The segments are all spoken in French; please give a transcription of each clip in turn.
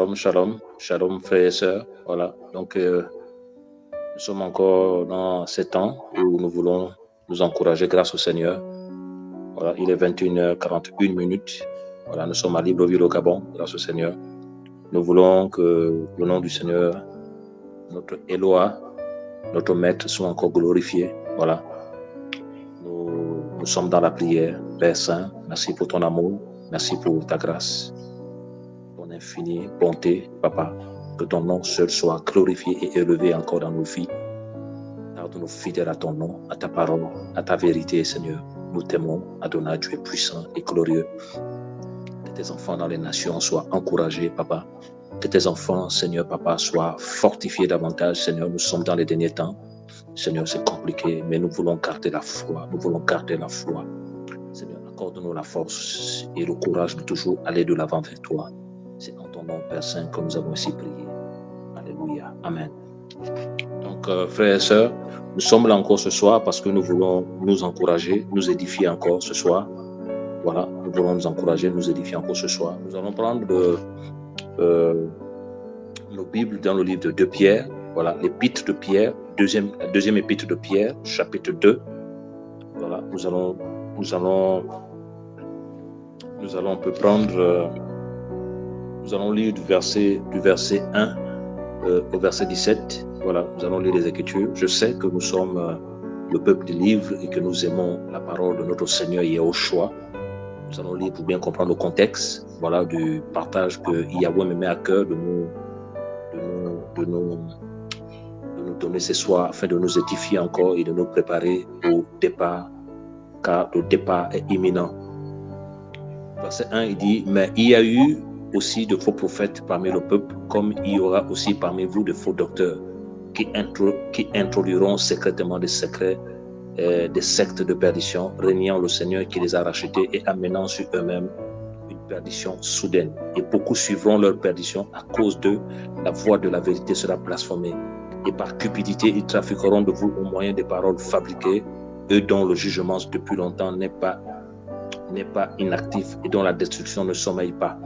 Shalom, shalom, shalom frères et sœurs. Voilà, donc nous sommes encore dans ces temps où nous voulons nous encourager grâce au Seigneur. Voilà, il est 21h41. Voilà, nous sommes à Libreville au Gabon, grâce au Seigneur. Nous voulons que le nom du Seigneur, notre Eloa, notre Maître, soit encore glorifié. Voilà, nous sommes dans la prière. Père Saint, merci pour ton amour, merci pour ta grâce, ton infinie bonté, Papa. Que ton nom seul soit glorifié et élevé encore dans nos vies. Garde-nous fidèles à ton nom, à ta parole, à ta vérité, Seigneur. Nous t'aimons, Adonai, tu es puissant et glorieux. Que tes enfants dans les nations soient encouragés, Papa. Que tes enfants, Seigneur, Papa, soient fortifiés davantage, Seigneur. Nous sommes dans les derniers temps. Seigneur, c'est compliqué, mais nous voulons garder la foi. Nous voulons garder la foi. Seigneur, accorde-nous la force et le courage de toujours aller de l'avant vers toi. C'est en ton nom, Père Saint, que nous avons ainsi prié. Alléluia. Amen. Donc, frères et sœurs, nous sommes là encore ce soir parce que nous voulons nous encourager, nous édifier encore ce soir. Voilà, nous voulons nous encourager, nous édifier encore ce soir. Nous allons prendre nos Bibles dans le livre de 2 Pierre. Voilà, l'épître de Pierre, la deuxième épître de Pierre, chapitre 2. Voilà, nous allons on peut prendre, nous allons lire du verset 1 au verset 17. Voilà, nous allons lire les Écritures. Je sais que nous sommes le peuple du livre et que nous aimons la parole de notre Seigneur Yahushua. Nous allons lire pour bien comprendre le contexte, voilà, du partage que Yahweh me met à cœur de nous donner ce soir afin de nous édifier encore et de nous préparer au départ, car le départ est imminent. Verset 1, il dit, mais il y a eu aussi de faux prophètes parmi le peuple, comme il y aura aussi parmi vous de faux docteurs qui introduiront secrètement des secrets, des sectes de perdition, reniant le Seigneur qui les a rachetés et amenant sur eux-mêmes une perdition soudaine. Et beaucoup suivront leur perdition à cause d'eux. La voix de la vérité sera blasphémée. Et par cupidité, ils trafiqueront de vous au moyen des paroles fabriquées, eux dont le jugement depuis longtemps n'est pas inactif et dont la destruction ne sommeille pas.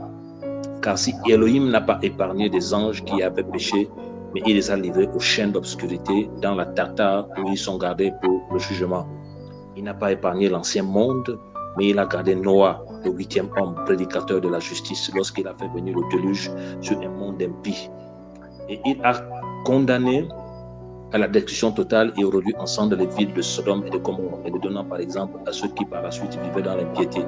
Car si Elohim n'a pas épargné des anges qui avaient péché, mais il les a livrés aux chaînes d'obscurité dans la tartare où ils sont gardés pour le jugement. Il n'a pas épargné l'ancien monde, mais il a gardé Noah, le 8e homme, prédicateur de la justice, lorsqu'il a fait venir le déluge sur un monde impie. Et il a condamné à la destruction totale et au réduit ensemble les villes de Sodome et de Gomorrhe, et le donnant par exemple à ceux qui par la suite vivaient dans l'impiété.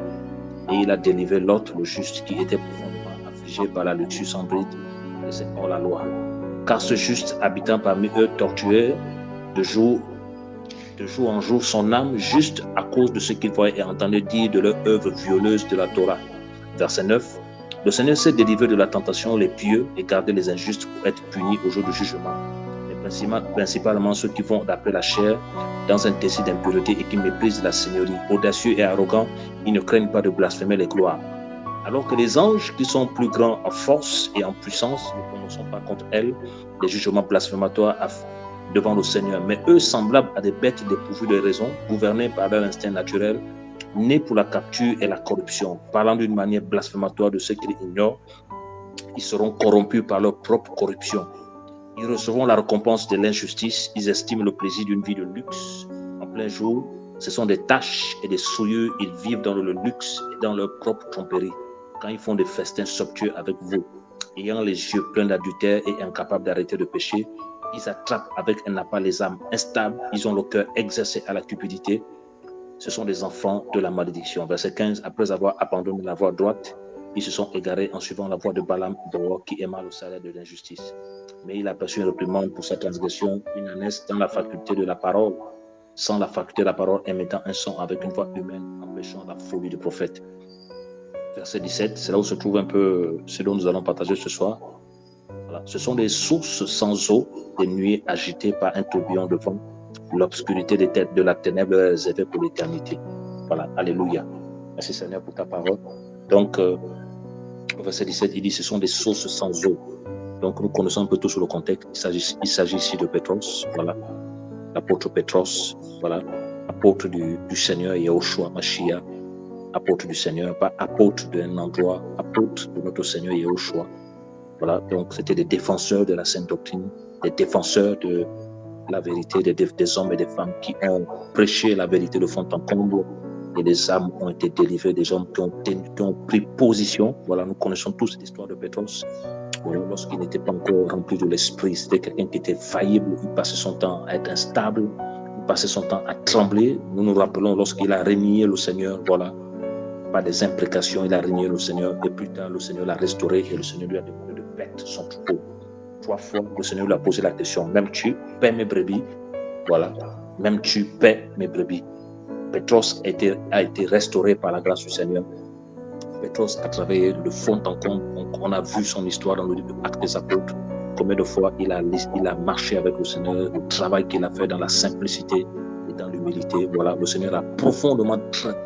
Et il a délivré Lot, le juste, qui était profondément affligé par la luxure sans bride, et c'est hors la loi. Car ce juste, habitant parmi eux, tortuait de jour en jour son âme, juste à cause de ce qu'il voyait et entendait dire de leur œuvre violeuse de la Torah. Verset 9. Le Seigneur s'est délivré de la tentation les pieux et gardé les injustes pour être punis au jour du jugement. Mais principalement ceux qui vont d'après la chair dans un décès d'impureté et qui méprisent la seigneurie. Audacieux et arrogants, ils ne craignent pas de blasphémer les gloires. Alors que les anges qui sont plus grands en force et en puissance ne prononçons pas contre elles des jugements blasphématoires devant le Seigneur. Mais eux, semblables à des bêtes dépourvues de raison, gouvernés par leur instinct naturel, nés pour la capture et la corruption, parlant d'une manière blasphématoire de ceux qu'ils ignorent, ils seront corrompus par leur propre corruption. Ils recevront la récompense de l'injustice, ils estiment le plaisir d'une vie de luxe. En plein jour, ce sont des taches et des souillures, ils vivent dans le luxe et dans leur propre tromperie. Quand ils font des festins somptueux avec vous, ayant les yeux pleins d'adultère et incapables d'arrêter de pécher, ils attrapent avec un appât les âmes instables, ils ont le cœur exercé à la cupidité. Ce sont des enfants de la malédiction. Verset 15, après avoir abandonné la voie droite, ils se sont égarés en suivant la voie de Balaam qui aima le salaire de l'injustice. Mais il aperçut une réprimande pour sa transgression, une ânesse dans la faculté de la parole, sans la faculté de la parole, émettant un son avec une voix humaine, empêchant la folie du prophète. Verset 17, c'est là où se trouve un peu ce dont nous allons partager ce soir. Voilà. Ce sont des sources sans eau, des nuées agitées par un tourbillon de vent, l'obscurité des têtes de la ténèbre réservée pour l'éternité. Voilà, alléluia. Merci Seigneur pour ta parole. Donc, verset 17, il dit, ce sont des sources sans eau. Donc, nous connaissons un peu tout sur le contexte. Il s'agit ici de Pétros, voilà, l'apôtre Pétros, voilà, apôtre du Seigneur Yahushua Mashiach, apôtre du Seigneur, pas apôtre d'un endroit, apôtre de notre Seigneur Yahushua. Voilà, donc c'était des défenseurs de la sainte doctrine, des défenseurs de la vérité, des hommes et des femmes qui ont prêché la vérité de fond en comble, et des âmes ont été délivrées, des hommes qui ont pris position. Voilà, nous connaissons tous cette histoire de Pétros. Voilà, lorsqu'il n'était pas encore rempli de l'esprit, c'était quelqu'un qui était faillible, il passait son temps à être instable, il passait son temps à trembler. Nous nous rappelons lorsqu'il a renié le Seigneur, voilà, par des imprécations, il a renié le Seigneur, et plus tard, le Seigneur l'a restauré, et le Seigneur lui a demandé de paître son troupeau. 3 fois, le Seigneur lui a posé la question, même tu paies mes brebis, voilà, même tu paies mes brebis. Pétros a été restauré par la grâce du Seigneur. Pétros a travaillé de fond en comble. On a vu son histoire dans le livre Actes des Apôtres. Combien de fois il a marché avec le Seigneur, le travail qu'il a fait dans la simplicité et dans l'humilité. Voilà, le Seigneur a profondément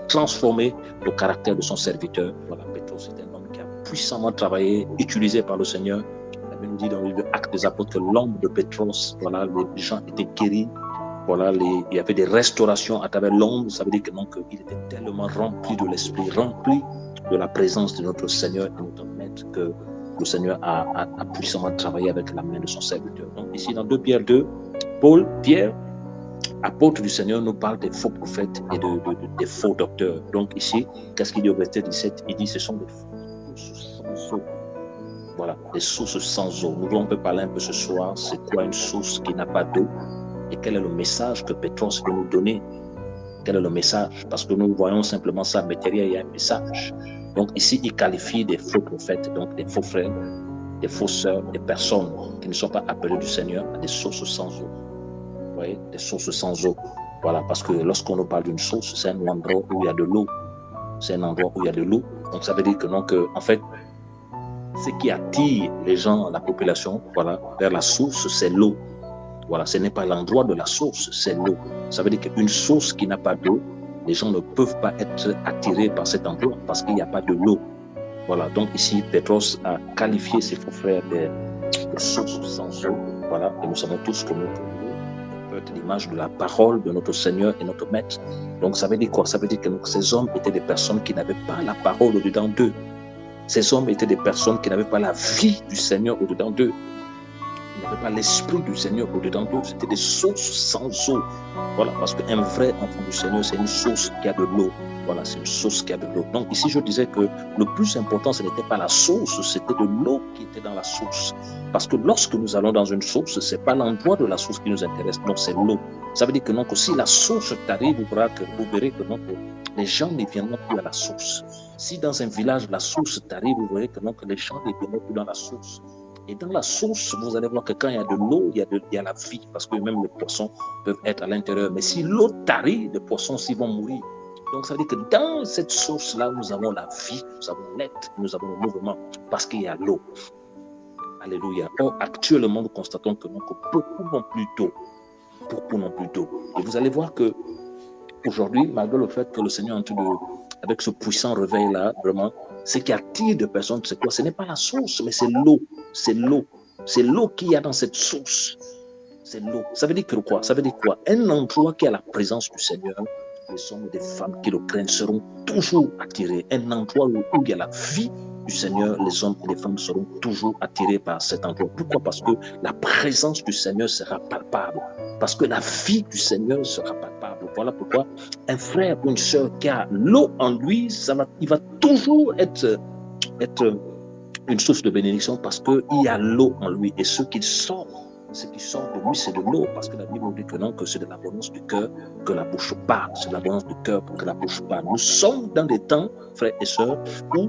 transformé le caractère de son serviteur. Voilà, Pétros est un homme qui a puissamment travaillé, utilisé par le Seigneur. La Bible nous dit dans le livre Actes des Apôtres que l'ombre de Pétros, voilà, les gens étaient guéris. Voilà, il y avait des restaurations à travers l'ombre. Ça veut dire que non, qu'il était tellement rempli de l'esprit, rempli de la présence de notre Seigneur et notre Maître, que le Seigneur a puissamment travaillé avec la main de son serviteur. Donc ici, dans 2 Pierre 2, Pierre, apôtre du Seigneur, nous parle des faux prophètes et des faux docteurs. Donc ici, qu'est-ce qu'il dit au verset 17? Il dit ce sont des sources sans eau. Voilà, des sources sans eau. Nous voulons parler un peu ce soir, c'est quoi une source qui n'a pas d'eau? Et quel est le message que Pétros veut nous donner? Quel est le message? Parce que nous voyons simplement ça, mais derrière, il y a un message. Donc ici, il qualifie des faux prophètes, donc des faux frères, des faux sœurs, des personnes qui ne sont pas appelées du Seigneur à des sources sans eau. Vous voyez, des sources sans eau. Voilà, parce que lorsqu'on nous parle d'une source, c'est un endroit où il y a de l'eau. C'est un endroit où il y a de l'eau. Donc ça veut dire que non, en fait, ce qui attire les gens, la population, voilà, vers la source, c'est l'eau. Voilà, ce n'est pas l'endroit de la source, c'est l'eau. Ça veut dire qu'une source qui n'a pas d'eau, les gens ne peuvent pas être attirés par cet endroit parce qu'il n'y a pas de l'eau. Voilà, donc ici, Pétros a qualifié ses faux frères des sources sans eau. Voilà, et nous savons tous que l'eau peut être l'image de la parole de notre Seigneur et notre Maître. Donc ça veut dire quoi? Ça veut dire que ces hommes étaient des personnes qui n'avaient pas la parole au-dedans d'eux. Ces hommes étaient des personnes qui n'avaient pas la vie du Seigneur au-dedans d'eux. Il n'y avait pas l'esprit du Seigneur au-dedans d'eux. C'était des sources sans eau. Voilà, parce qu'un vrai enfant du Seigneur, c'est une source qui a de l'eau. Voilà, c'est une source qui a de l'eau. Donc ici, je disais que le plus important, ce n'était pas la source, c'était de l'eau qui était dans la source. Parce que lorsque nous allons dans une source, ce n'est pas l'endroit de la source qui nous intéresse, non, c'est l'eau. Ça veut dire que non, que si la source t'arrive, vous verrez que non, que les gens ne viendront plus à la source. Si dans un village, la source t'arrive, vous verrez que non, que les gens ne viendront plus dans la source. Et dans la source, vous allez voir que quand il y a de l'eau, il y a la vie, parce que même les poissons peuvent être à l'intérieur. Mais si l'eau tarit, les poissons aussi vont mourir. Donc ça veut dire que dans cette source-là, nous avons la vie, nous avons l'être, nous avons le mouvement, parce qu'il y a l'eau. Alléluia. Or, actuellement, nous constatons que beaucoup n'ont plus d'eau. Beaucoup n'ont plus d'eau. Et vous allez voir que aujourd'hui, malgré le fait que le Seigneur est en train de, avec ce puissant réveil-là, vraiment, ce qui attire de personnes, c'est quoi? Ce n'est pas la source, mais c'est l'eau. C'est l'eau. C'est l'eau qu'il y a dans cette source. C'est l'eau. Ça veut dire que quoi? Ça veut dire quoi? Un endroit qui a la présence du Seigneur, les hommes et les femmes qui le craignent seront toujours attirés. Un endroit où il y a la vie du Seigneur, les hommes et les femmes seront toujours attirés par cet endroit. Pourquoi? Parce que la présence du Seigneur sera palpable. Parce que la vie du Seigneur sera palpable. Voilà pourquoi un frère ou une sœur qui a l'eau en lui, il va toujours être une source de bénédiction parce qu'il y a l'eau en lui. Et ce qui sort de lui, c'est de l'eau. Parce que la Bible nous dit que non, que c'est de l'abondance du cœur que la bouche parle. C'est de l'abondance du cœur que la bouche parle. Nous sommes dans des temps, frères et sœurs, où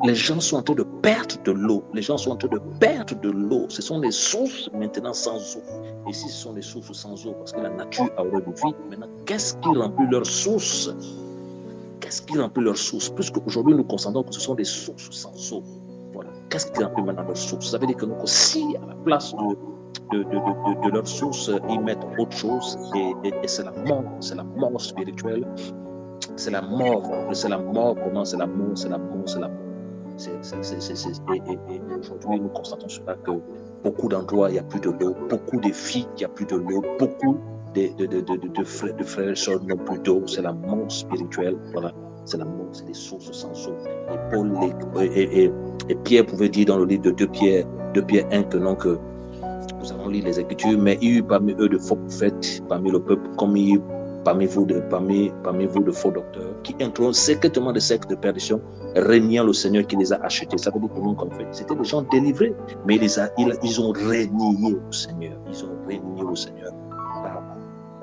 les gens sont en train de perdre de l'eau. Les gens sont en train de perdre de l'eau. Ce sont des sources maintenant sans eau. Et si ce sont des sources sans eau, parce que la nature a horreur de vie, maintenant, qu'est-ce qui remplit leur source? Qu'est-ce qui remplit leur source? Puisqu'aujourd'hui, nous constatons que ce sont des sources sans eau. Voilà. Qu'est-ce qui remplit maintenant leur source? Ça veut dire que si à la place de leur source, ils mettent autre chose, et c'est la mort spirituelle. C'est la mort, vraiment, c'est la mort. Et aujourd'hui, nous constatons cela que beaucoup d'endroits, il n'y a plus de l'eau, beaucoup de filles, il n'y a plus de l'eau, beaucoup de frères et sœurs n'ont plus d'eau, c'est la mort spirituelle, voilà. c'est la mort, c'est des sources sans eau. Et Paul et Pierre pouvaient dire dans le livre de 2 Pierre 1 que non, que nous allons lire les Écritures, mais il y eut parmi eux de faux prophètes, parmi le peuple, comme il y eut parmi vous de faux docteurs, qui incluent secrètement des sectes de perdition, régnant le Seigneur qui les a achetés. Ça veut dire que nous, en fait, c'était des gens délivrés, mais ils ont renié le Seigneur. Ils ont renié le Seigneur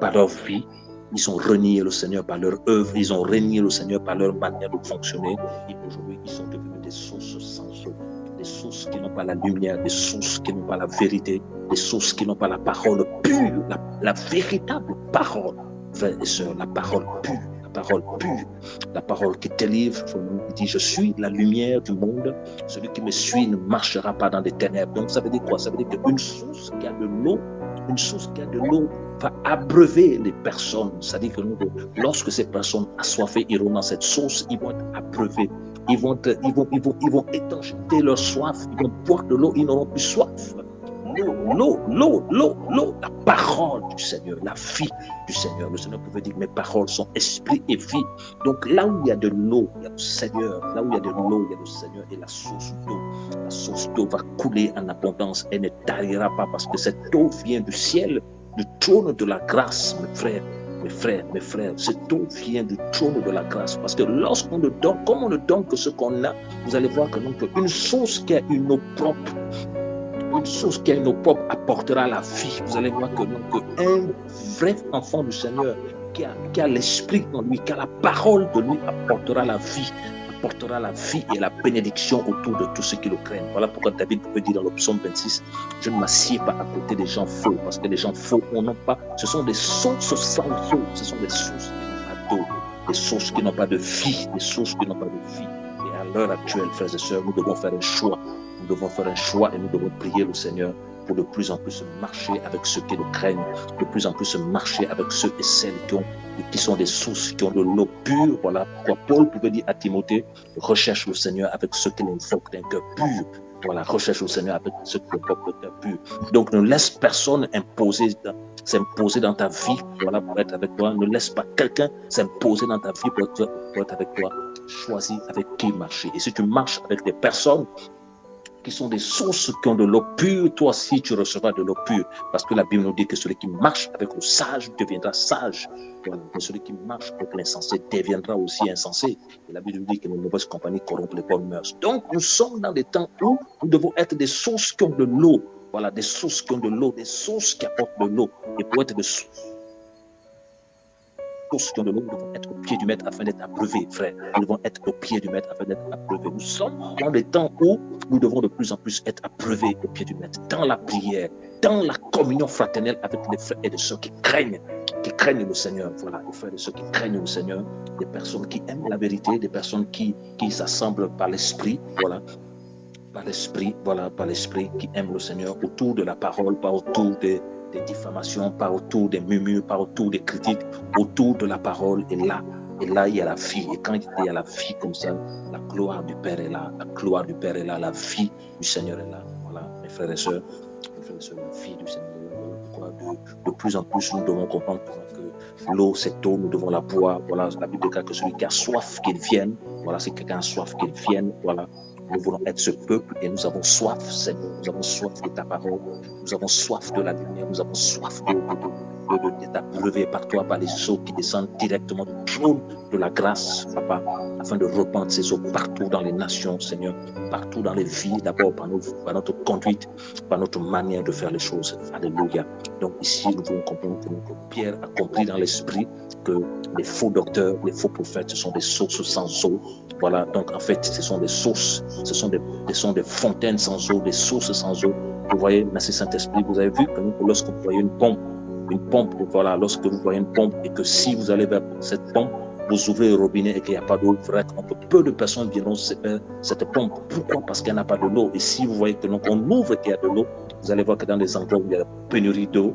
par leur vie. Ils ont renié le Seigneur par leur œuvre. Ils ont renié le Seigneur par leur manière de fonctionner. Et aujourd'hui, ils sont devenus des sources sans eau. Des sources qui n'ont pas la lumière, des sources qui n'ont pas la vérité, des sources qui n'ont pas la parole pure, la véritable parole, frères et sœurs, la parole pure, la parole qui délivre. Il dit, je suis la lumière du monde, celui qui me suit ne marchera pas dans des ténèbres. Donc ça veut dire quoi? Ça veut dire qu'une source qui a de l'eau, va abreuver les personnes. C'est-à-dire que lorsque ces personnes assoiffées iront dans cette source, ils vont être abreuvés. Ils vont étancher leur soif. Ils vont boire de l'eau, ils n'auront plus soif. L'eau, la parole du Seigneur, la vie du Seigneur. Le Seigneur pouvait dire que mes paroles sont esprit et vie. Donc là où il y a de l'eau, il y a le Seigneur. Là où il y a de l'eau, il y a le Seigneur et la source d'eau. La source d'eau va couler en abondance et ne tarira pas parce que cette eau vient du ciel, du trône de la grâce, mes frères, cette eau vient du trône de la grâce. Parce que lorsqu'on ne donne, comme on ne donne que ce qu'on a, vous allez voir que donc une source qui a une eau propre, apportera la vie. Vous allez voir que donc un vrai enfant du Seigneur qui a l'esprit en lui, qui a la parole de lui, apportera la vie et la bénédiction autour de tous ceux qui le craignent. Voilà pourquoi David pouvait dire dans le psaume 26, je ne m'assieds pas à côté des gens faux, parce que les gens faux, ce sont des sources sans eau, ce sont des sources qui n'ont pas d'eau, des sources qui n'ont pas de vie, Et à l'heure actuelle, frères et sœurs, nous devons faire un choix. Et nous devons prier le Seigneur pour de plus en plus marcher avec ceux qui nous craignent, de plus en plus marcher avec ceux et celles qui sont des sources, qui ont de l'eau pure. Voilà pourquoi Paul pouvait dire à Timothée, recherche le Seigneur avec ceux qui l'invoquent d'un cœur pur. Voilà, recherche le Seigneur avec ceux qui l'invoquent d'un cœur pur. Donc ne laisse personne s'imposer dans ta vie, voilà, pour être avec toi. Ne laisse pas quelqu'un s'imposer dans ta vie pour être avec toi. Choisis avec qui marcher. Et si tu marches avec des personnes qui sont des sources qui ont de l'eau pure, toi aussi tu recevras de l'eau pure. Parce que la Bible nous dit que celui qui marche avec le sage deviendra sage. Voilà. Mais celui qui marche avec l'insensé deviendra aussi insensé. Et la Bible nous dit que les mauvaises compagnies corrompent les bonnes mœurs. Donc nous sommes dans des temps où nous devons être des sources qui ont de l'eau. Voilà, des sources qui ont de l'eau, des sources qui apportent de l'eau. Et pour être des sources qui ont de l'eau, nous devons être au pied du maître afin d'être abreuvés, frère. Nous devons être au pied du maître afin d'être abreuvés. Nous sommes dans des temps où nous devons de plus en plus être abreuvés au pied du maître, dans la prière, dans la communion fraternelle avec les frères et les sœurs qui craignent le Seigneur. Voilà, les frères et sœurs qui craignent le Seigneur, des personnes qui aiment la vérité, des personnes qui s'assemblent par l'esprit, voilà. Par l'esprit, qui aiment le Seigneur, autour de la parole, pas autour des diffamations, pas autour des murmures, pas autour des critiques, autour de la parole. Et là, il y a la vie. Et quand il y a la vie comme ça, la gloire du Père est là. La vie du Seigneur est là. Voilà, mes frères et sœurs, la vie du Seigneur est là. Pourquoi de plus en plus, nous devons comprendre que l'eau, cette eau, nous devons la boire. Voilà, la Bible déclare que celui qui a soif, qu'il vienne. Voilà, si quelqu'un a soif, qu'il vienne. Voilà. Nous voulons être ce peuple et nous avons soif, Seigneur. Nous avons soif de ta parole. Nous avons soif de la lumière. Nous avons soif d'être abreuvés par toi, par les eaux qui descendent directement du trône de la grâce, Papa, afin de répandre ces eaux partout dans les nations, Seigneur, partout dans les vies, d'abord par notre conduite, par notre manière de faire les choses. Alléluia. Donc ici, nous devons comprendre que Pierre a compris dans l'esprit que les faux docteurs, les faux prophètes, ce sont des sources sans eau. Voilà, donc en fait, ce sont des sources, ce sont des fontaines sans eau, des sources sans eau. Vous voyez, merci Saint-Esprit, vous avez vu que lorsque vous voyez une pompe, voilà, lorsque vous voyez une pompe et que si vous allez vers cette pompe, vous ouvrez le robinet et qu'il n'y a pas d'eau, peu de personnes viendront vers cette pompe. Pourquoi? Parce qu'il n'y a pas de l'eau. Et si vous voyez que donc on ouvre et qu'il y a de l'eau, vous allez voir que dans les endroits où il y a pénurie d'eau,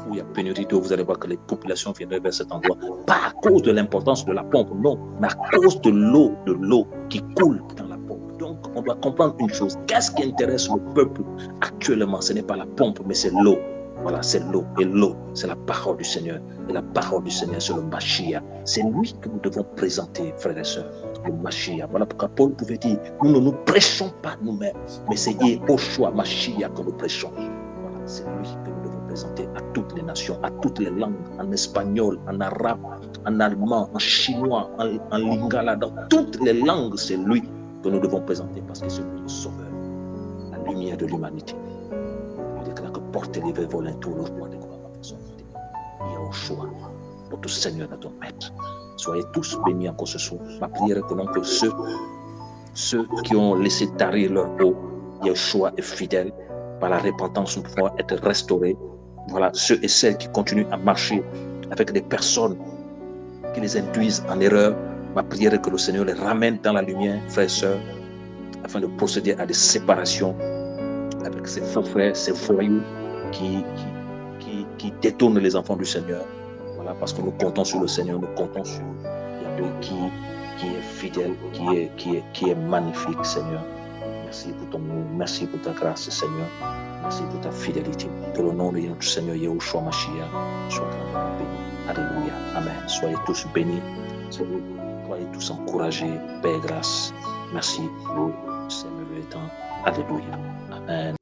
vous allez voir que les populations viendraient vers cet endroit. Pas à cause de l'importance de la pompe, non, mais à cause de l'eau qui coule dans la pompe. Donc, on doit comprendre une chose. Qu'est-ce qui intéresse le peuple actuellement? Ce n'est pas la pompe, mais c'est l'eau. Voilà, c'est l'eau. Et l'eau, c'est la parole du Seigneur. Et la parole du Seigneur, c'est le Mashiach. C'est lui que nous devons présenter, frères et sœurs. Le Mashiach. Voilà pourquoi Paul pouvait dire, nous ne nous prêchons pas nous-mêmes, mais c'est Yehoshua Mashiach que nous prêchons. Voilà, c'est lui que nous devons présenter à toutes les nations, à toutes les langues, en espagnol, en arabe, en allemand, en chinois, en lingala, dans toutes les langues, c'est lui que nous devons présenter parce que c'est lui le sauveur, la lumière de l'humanité. Il déclare que portez les vœux volontaires, le roi des gloires, Yehoshua, notre Seigneur, notre Maître. Soyez tous bénis encore ce soir. Ma prière est que ceux qui ont laissé tarir leur eau, Yehoshua est fidèle. Par la repentance, nous pouvons être restaurés. Voilà, ceux et celles qui continuent à marcher avec des personnes qui les induisent en erreur. Ma prière est que le Seigneur les ramène dans la lumière, frères et sœurs, afin de procéder à des séparations avec ces faux frères, ces voyous qui détournent les enfants du Seigneur. Voilà, parce que nous comptons sur le Seigneur, nous comptons sur Yahweh qui est fidèle, qui est magnifique, Seigneur. Merci pour ton nom, merci pour ta grâce, Seigneur. Merci pour ta fidélité. Que le nom de notre Seigneur Yehoshua Mashiach soit grandement béni. Alléluia. Amen. Soyez tous bénis. Soyez tous encouragés. Paix et grâce. Merci. Le Seigneur étant. Alléluia. Amen.